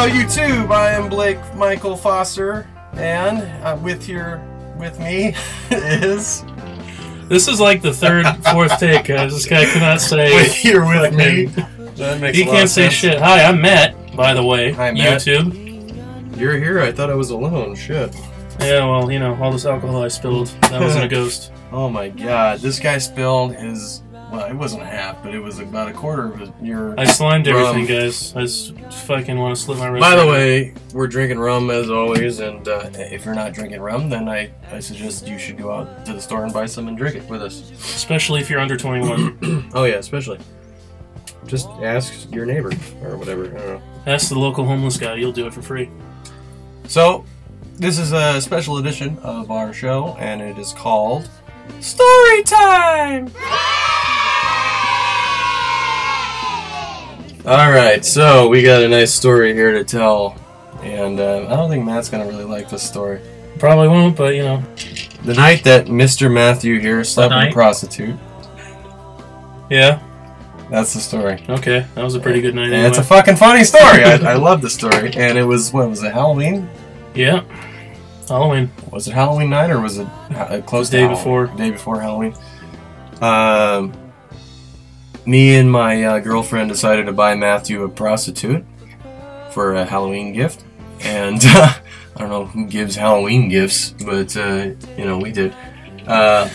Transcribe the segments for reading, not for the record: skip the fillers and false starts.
Hello YouTube, I am Blake Michael Foster, and with me is... This is like the third, fourth take, guys. This guy cannot say... with me. That makes he can't say shit. Hi, I'm Matt, by the way. Hi, Matt. YouTube. You're here? I thought I was alone. Shit. Yeah, well, you know, all this alcohol I spilled, that wasn't a ghost. Oh my god, this guy spilled his... Well, it wasn't half, but it was about a quarter of your... I slimed everything, guys. I just fucking want to slit my wrist. By the way, we're drinking rum as always, and if you're not drinking rum, then I suggest you should go out to the store and buy some and drink it with us. Especially if you're under 21. Oh yeah, especially. Just ask your neighbor, or whatever, I don't know. Ask the local homeless guy, you'll do it for free. So, this is a special edition of our show, and it is called... Story Time! Alright, so we got a nice story here to tell, and I don't think Matt's gonna really like this story. Probably won't, but you know. The night that Mr. Matthew here slept with a prostitute. Yeah? That's the story. Okay, that was a pretty good night And anyway. it's a fucking funny story! I love the story, and it was, what, was it Halloween? Yeah. Halloween. Was it Halloween night, or was it close to Day before Halloween? Me and my girlfriend decided to buy Matthew a prostitute for a Halloween gift, and I don't know who gives Halloween gifts, but you know, we did. I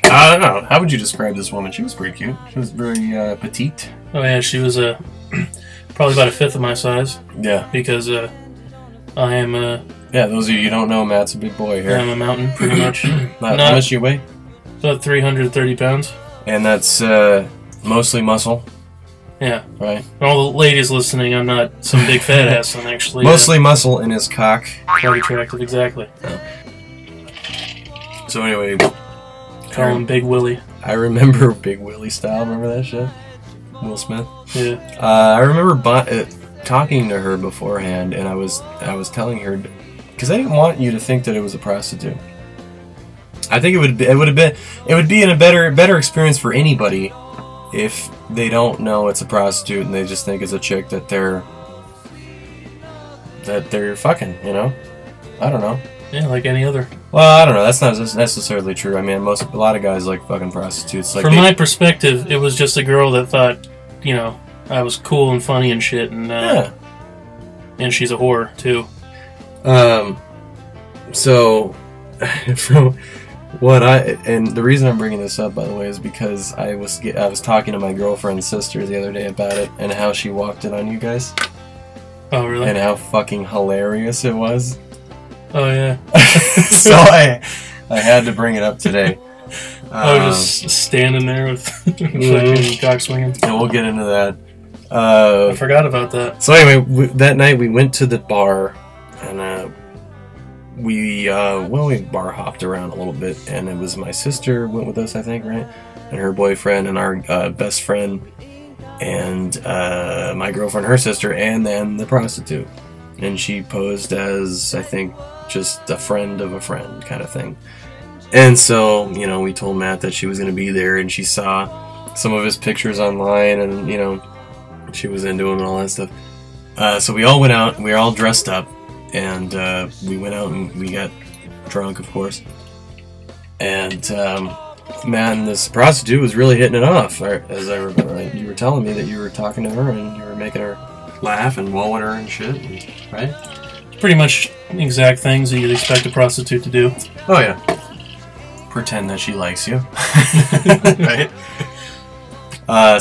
don't know. How would you describe this woman? She was pretty cute. She was very petite. Oh yeah, she was probably about a fifth of my size. Yeah. Because I am yeah, those of you who don't know, Matt's a big boy here. I'm a mountain, pretty much. How much do you weigh? About 330 pounds. And that's mostly muscle. Yeah. Right. All the ladies listening, I'm not some big fat ass. I'm actually mostly muscle in his cock. Quite attractive, exactly. Oh. So anyway, call him Big Willie. I remember Big Willie style. Remember that shit? Will Smith. Yeah. I remember talking to her beforehand, and I was telling her, because I didn't want you to think that it was a prostitute. I think it would be in a better experience for anybody if they don't know it's a prostitute and they just think it's a chick that they're fucking, you know? I don't know. Yeah, like any other. Well, I don't know. That's not necessarily true. I mean, a lot of guys like fucking prostitutes. Like from my perspective, it was just a girl that thought, you know, I was cool and funny and shit, and yeah. And she's a whore too. So from and the reason I'm bringing this up, by the way, is because I was talking to my girlfriend's sister the other day about it and how she walked it on you guys. Oh, really? And how fucking hilarious it was. Oh, yeah. So I had to bring it up today. Just standing there with fucking cock swinging. And we'll get into that. I forgot about that. So anyway, that night we went to the bar, and we bar hopped around a little bit, and it was my sister went with us, I think, right? And her boyfriend and our best friend, and my girlfriend, her sister, and then the prostitute. And she posed as, I think, just a friend of a friend kind of thing. And so, you know, we told Matt that she was going to be there, and she saw some of his pictures online, and, you know, she was into him and all that stuff. So we all went out, and we were all dressed up, and we went out and we got drunk, of course. And man, this prostitute was really hitting it off. As I remember, you were telling me that you were talking to her and you were making her laugh and wooing her and shit, right? Pretty much exact things that you'd expect a prostitute to do. Oh yeah. Pretend that she likes you, right?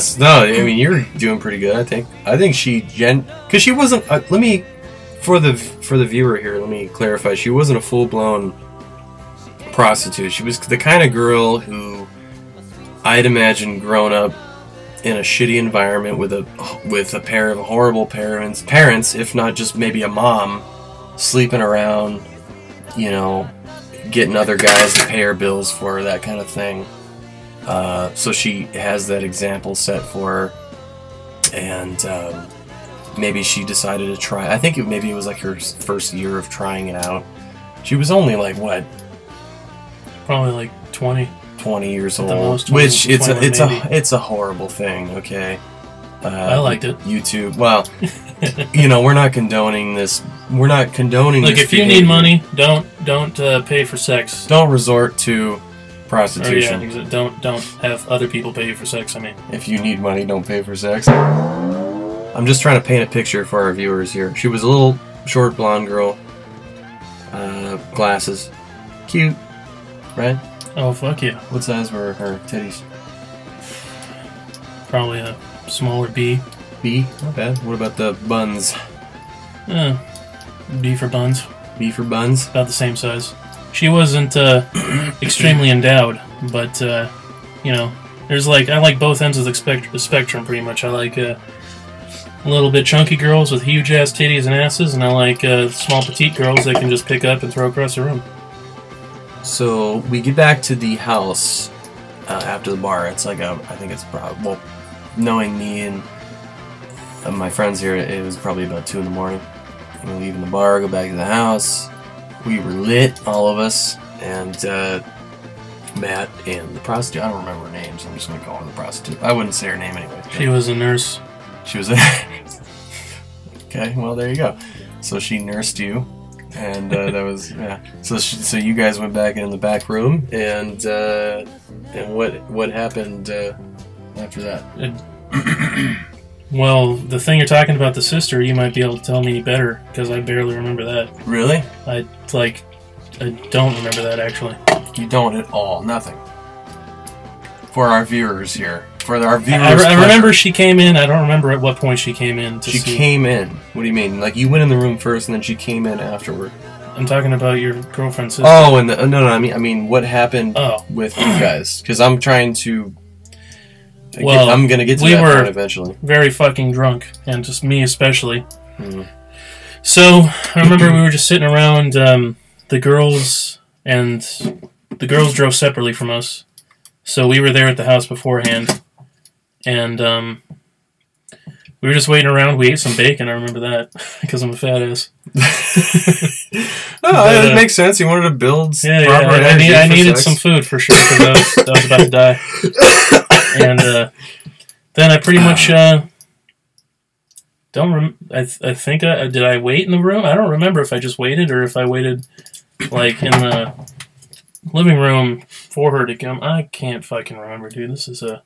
So no, I mean, you're doing pretty good. I think she because she wasn't. Let me. For the viewer here, let me clarify. She wasn't a full-blown prostitute. She was the kind of girl who I'd imagine grown up in a shitty environment with a pair of horrible parents, if not just maybe a mom, sleeping around, you know, getting other guys to pay her bills for her, that kind of thing. So she has that example set for her, and maybe she decided to try. I think maybe it was like her first year of trying it out. She was only like, what? Probably like 20. 20 years old, most, which 21, it's a horrible thing. Okay, I liked it. YouTube. Well, you know, we're not condoning this. We're not condoning. Like, this if you behavior. need money, don't pay for sex. Don't resort to prostitution. Or, yeah, don't have other people pay you for sex. I mean, if you need money, don't pay for sex. I'm just trying to paint a picture for our viewers here. She was a little short blonde girl, glasses, cute, right? oh fuck yeah, What size were her titties? probably a smaller B. B, not bad. What about the buns? B for buns. B for buns. About the same size. She wasn't extremely endowed, but you know, there's like I like both ends of the spectrum pretty much. I like a little bit chunky girls with huge ass titties and asses, and I like small petite girls that can just pick up and throw across the room. So we get back to the house after the bar. It's like I think it's probably, well, knowing me and my friends here, it was probably about 2 in the morning. And we leave in the bar, go back to the house. We were lit, all of us, and Matt and the prostitute. I don't remember her name, so I'm just gonna call her the prostitute. I wouldn't say her name anyway. She was a nurse. She was okay, well, there you go. So she nursed you, and that was, yeah. So you guys went back in the back room, and what happened after that? Well, the thing you're talking about, the sister, you might be able to tell me better, because I barely remember that. Really? I don't remember that, actually. You don't at all. Nothing. For our viewers here. For our viewers. I remember she came in. I don't remember at what point she came in. She came in. What do you mean? Like, you went in the room first, and then she came in afterward. I'm talking about your girlfriend's sister. Oh, and no. I mean, what happened with you guys? Because I'm trying to. Well, I'm gonna get to that point eventually. Very fucking drunk, and just me especially. Mm-hmm. So I remember we were just sitting around. The girls drove separately from us, so we were there at the house beforehand, and we were just waiting around. We ate some bacon. I remember that because I'm a fat ass. That makes sense. You wanted to build. Yeah. I needed some food for sure because I was about to die. And then I pretty much I think did I wait in the room? I don't remember if I just waited or if I waited like in the living room for her to come. I can't fucking remember, dude. This is a.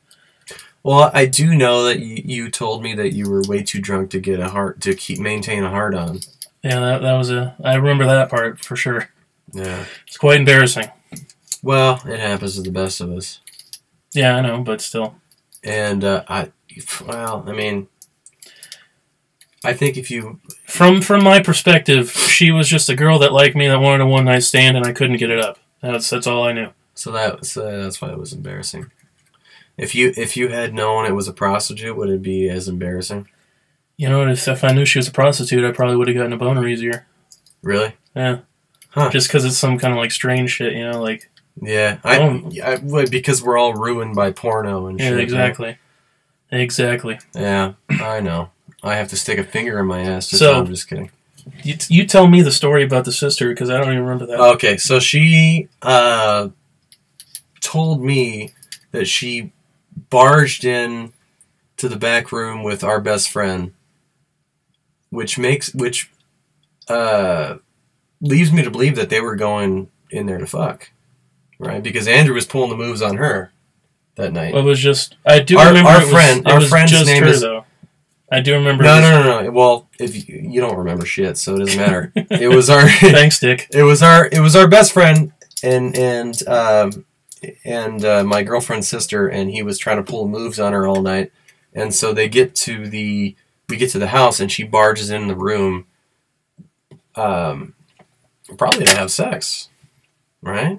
Well, I do know that you told me that you were way too drunk to get maintain a hard on. Yeah, that was I remember that part for sure. Yeah, it's quite embarrassing. Well, it happens to the best of us. Yeah, I know, but still. And I mean, I think if you from my perspective, she was just a girl that liked me that wanted a one night stand, and I couldn't get it up. That's all I knew. So that's why it was embarrassing. If you had known it was a prostitute, would it be as embarrassing? You know, if I knew she was a prostitute, I probably would have gotten a boner easier. Really? Yeah. Huh. Just because it's some kind of like strange shit, you know, like. Yeah, because we're all ruined by porno and shit. Yeah, exactly. Right? Exactly. Yeah, I know. I have to stick a finger in my ass. I'm just kidding. You tell me the story about the sister because I don't even remember that. Okay, so she told me that she barged in to the back room with our best friend, which leads me to believe that they were going in there to fuck. Right, because Andrew was pulling the moves on her that night. Well, it was just I do remember our friend's name is. Though. I do remember. No. Well, if you don't remember shit, so it doesn't matter. It was our thanks, Dick. It was our best friend and my girlfriend's sister, and he was trying to pull moves on her all night. And so we get to the house, and she barges in the room, probably to have sex, right?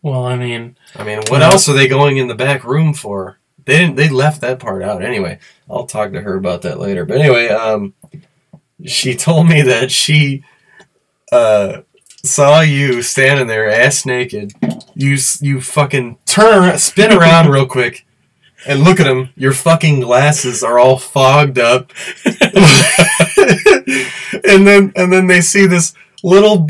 Well, I mean, what else are they going in the back room for? They left that part out. Anyway, I'll talk to her about that later. But anyway, she told me that she saw you standing there ass naked. You fucking spin around real quick and look at them. Your fucking glasses are all fogged up. and then they see this little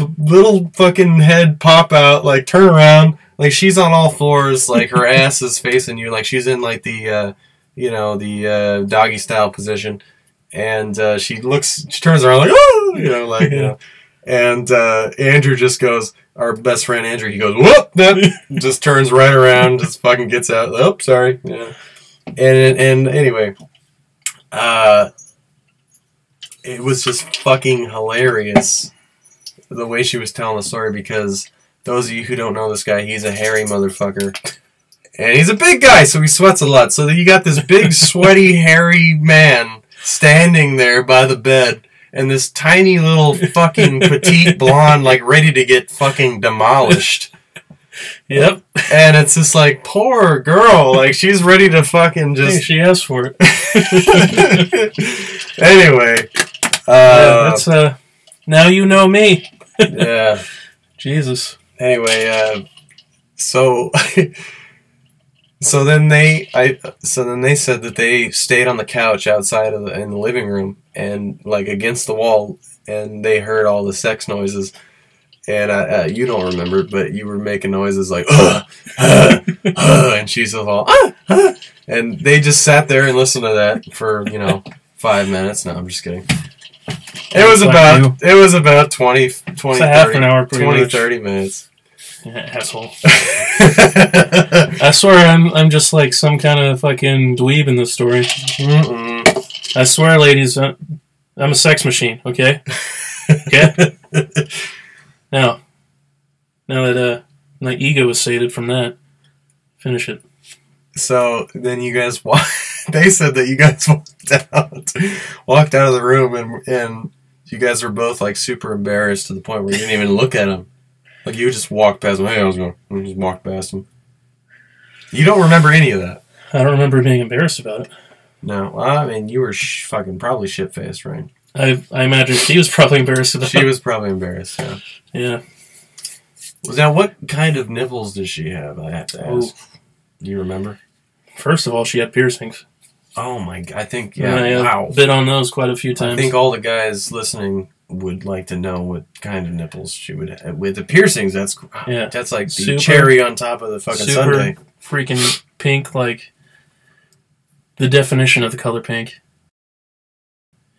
fucking head pop out, like turn around. Like she's on all fours, like her ass is facing you, like she's in like the doggy style position, and she turns around like, oh, you know, like, you know, and Andrew just goes, our best friend Andrew, he goes, whoop, just turns right around, just fucking gets out. Oh, sorry, yeah. And anyway, it was just fucking hilarious the way she was telling the story, because those of you who don't know this guy, he's a hairy motherfucker. And he's a big guy, so he sweats a lot. So you got this big, sweaty, hairy man standing there by the bed, and this tiny little fucking petite blonde, like, ready to get fucking demolished. Yep. And it's just like, poor girl. Like, she's ready to fucking just... She asked for it. Anyway. That's, now you know me. Yeah. Jesus. Anyway, so... So then they said that they stayed on the couch outside in the living room and like against the wall, and they heard all the sex noises. And you don't remember, but you were making noises like and she's all and they just sat there and listened to that for 5 minutes. No, I'm just kidding. It was about 20 half an hour, 30 minutes. Yeah, asshole. I swear I'm just like some kind of fucking dweeb in this story. Mm-mm. I swear, ladies, I'm a sex machine, okay? Okay? Now that my ego is sated from that, finish it. So then you guys they said that you guys walked out of the room and you guys were both like super embarrassed to the point where you didn't even look at him. Like, you would just walk past him. Hey, how's it going? And just walk past him. You don't remember any of that? I don't remember being embarrassed about it. No. Well, I mean, you were fucking probably shit-faced, right? I imagine she was probably embarrassed about it. She was probably embarrassed, yeah. Yeah. Now, what kind of nipples does she have? I have to ask. Do you remember? First of all, she had piercings. Oh, my God. I think, wow. Bit on those quite a few times. I think all the guys listening would like to know what kind of nipples she would have. With the piercings, that's like the cherry on top of the fucking sundae. Freaking pink, like the definition of the color pink.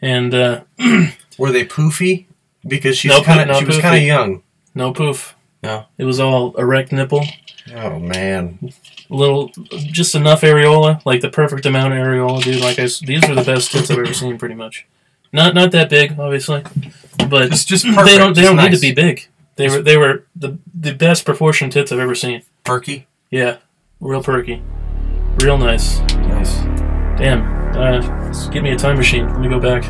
And were they poofy? Because she was kind of young. No poof. No. It was all erect nipple. Oh man. Just enough areola, like the perfect amount of areola, dude. Like these were the best tits I've ever seen, pretty much. Not that big, obviously, but just perfect. They don't need to be big. They were the best proportioned tits I've ever seen. Perky? Yeah, real perky, real nice. Nice. Damn. Give me a time machine. Let me go back.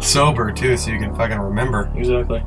Sober too, so you can fucking remember. Exactly.